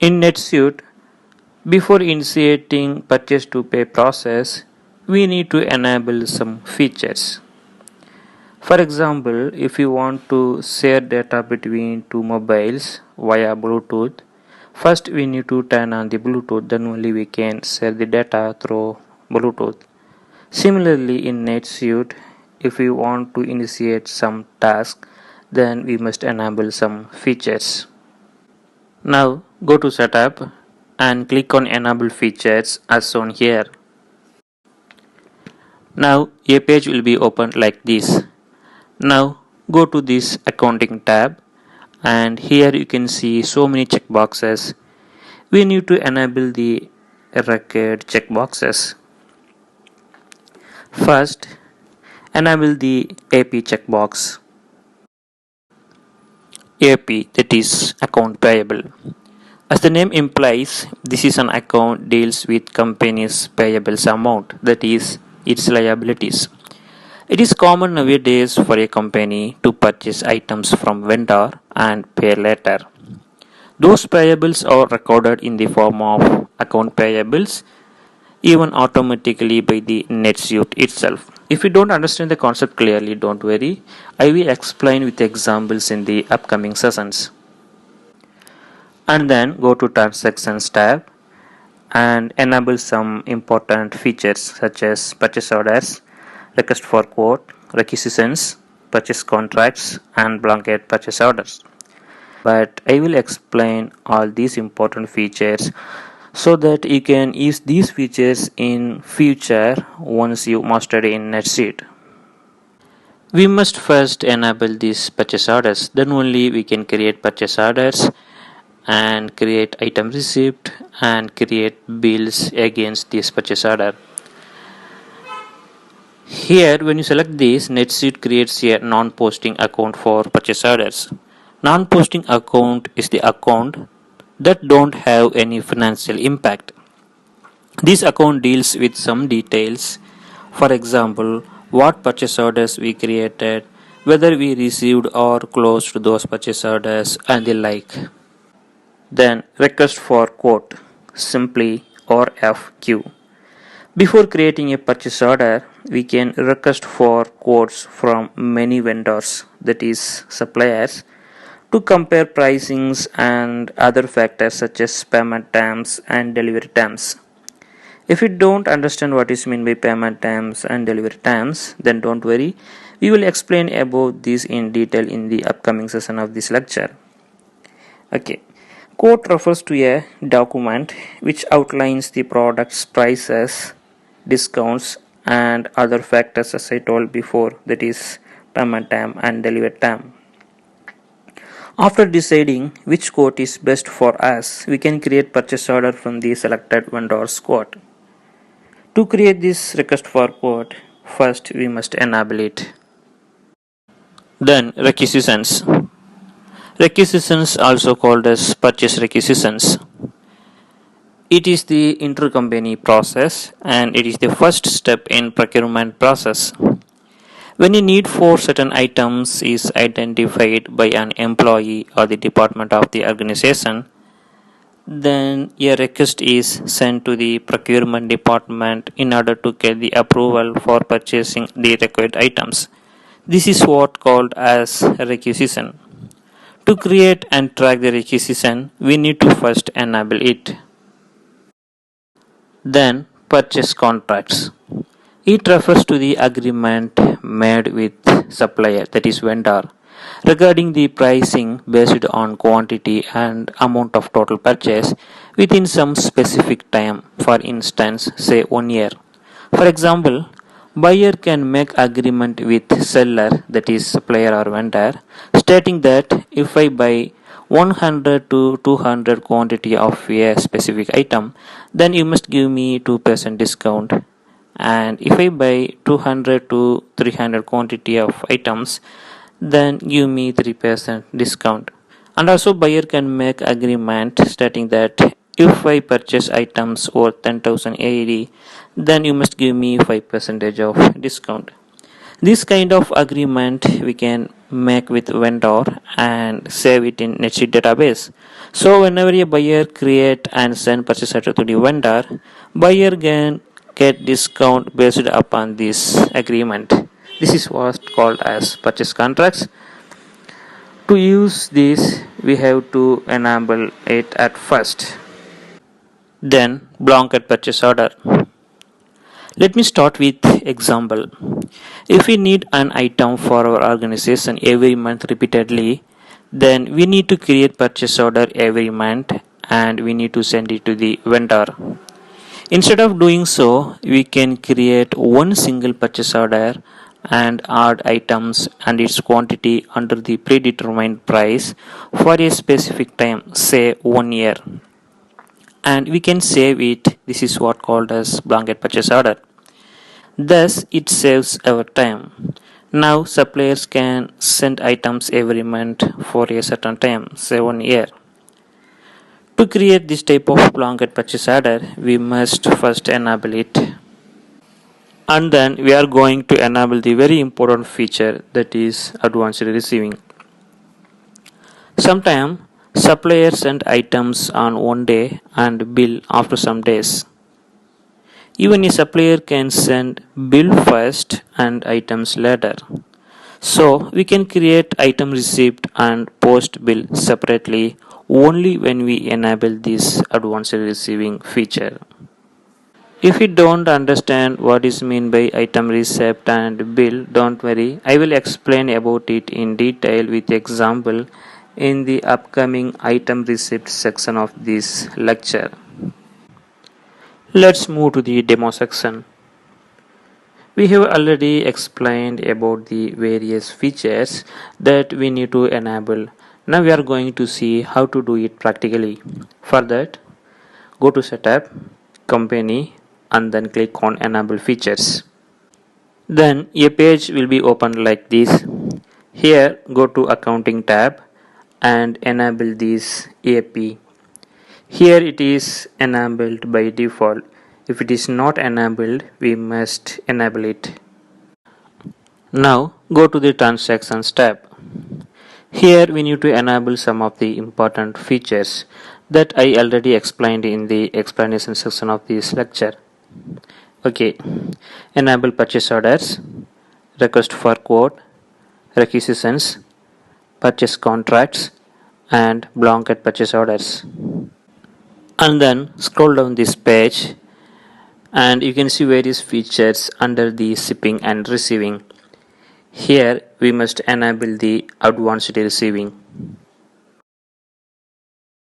In NetSuite, before initiating purchase to pay process, we need to enable some features. For example, if you want to share data between two mobiles via Bluetooth, first we need to turn on the Bluetooth, then only we can share the data through Bluetooth. Similarly, in NetSuite, if we want to initiate some task, then we must enable some features. Now go to Setup and click on Enable Features as shown here. Now a page will be opened like this. Now go to this Accounting tab, and here you can see so many checkboxes. We need to enable the record checkboxes. First, enable the AP checkbox. AP, that is account payable. As the name implies, this is an account deals with company's payables amount, that is its liabilities. It is common nowadays for a company to purchase items from vendor and pay later. Those payables are recorded in the form of account payables, even automatically by the NetSuite itself. If you don't understand the concept clearly, don't worry. I will explain with examples in the upcoming sessions. And then go to Transactions tab and enable some important features such as purchase orders, request for quote, requisitions, purchase contracts, and blanket purchase orders. But I will explain all these important features so that you can use these features in future once you master in NetSuite. We must first enable these purchase orders, then only we can create purchase orders and create item receipt and create bills against this purchase order. Here when you select this, NetSuite creates a non-posting account for purchase orders. Non-posting account is the account that don't have any financial impact. This account deals with some details, for example, what purchase orders we created, whether we received or closed those purchase orders, and the like. Then request for quote, simply RFQ. Before creating a purchase order, we can request for quotes from many vendors, that is suppliers, to compare pricings and other factors such as payment terms and delivery terms. If you don't understand what is meant by payment terms and delivery terms, then don't worry. We will explain about this in detail in the upcoming session of this lecture. Okay. Quote refers to a document which outlines the product's prices, discounts, and other factors as I told before, that is payment term and delivery term. After deciding which quote is best for us, we can create purchase order from the selected vendor's quote. To create this request for quote, first we must enable it. Then requisitions. Requisitions, also called as purchase requisitions. It is the intercompany process and it is the first step in procurement process. When a need for certain items is identified by an employee or the department of the organization, then a request is sent to the procurement department in order to get the approval for purchasing the required items. This is what called as requisition. To create and track the requisition, we need to first enable it. Then purchase contracts. It refers to the agreement made with supplier, that is vendor, regarding the pricing based on quantity and amount of total purchase within some specific time, for instance say 1 year. For example, buyer can make agreement with seller, that is supplier or vendor, stating that if I buy 100 to 200 quantity of a specific item, then you must give me 2% discount, and if I buy 200 to 300 quantity of items, then give me 3% discount. And also buyer can make agreement stating that if I purchase items worth 10,000 AED, then you must give me 5% of discount. This kind of agreement we can make with vendor and save it in NetSuite database. So whenever a buyer create and send purchase order to the vendor, buyer can get discount based upon this agreement. This is what's called as purchase contracts. To use this, we have to enable it at first. Then blanket purchase order. Let me start with example. If we need an item for our organization every month repeatedly, then we need to create purchase order every month and we need to send it to the vendor. Instead of doing so, we can create one single purchase order and add items and its quantity under the predetermined price for a specific time, say 1 year. And we can save it. This is what called as blanket purchase order. Thus, it saves our time. Now, suppliers can send items every month for a certain time, say 1 year. To create this type of blanket purchase order, we must first enable it. And then we are going to enable the very important feature, that is advanced receiving. Sometimes suppliers send items on one day and bill after some days. Even a supplier can send bill first and items later. So we can create item receipt and post bill separately only when we enable this advanced receiving feature. If you don't understand what is meant by item receipt and bill, don't worry. I will explain about it in detail with example in the upcoming item receipt section of this lecture. Let's move to the demo section. We have already explained about the various features that we need to enable. Now we are going to see how to do it practically. For that, go to Setup, Company, and then click on Enable Features. Then a page will be opened like this. Here, go to Accounting tab and enable this AP. Here it is enabled by default. If it is not enabled, we must enable it. Now go to the Transactions tab. Here we need to enable some of the important features that I already explained in the explanation section of this lecture. Okay, enable purchase orders, request for quote, requisitions, purchase contracts, and blanket purchase orders. And then scroll down this page and you can see various features under the shipping and receiving. Here we must enable the advanced receiving.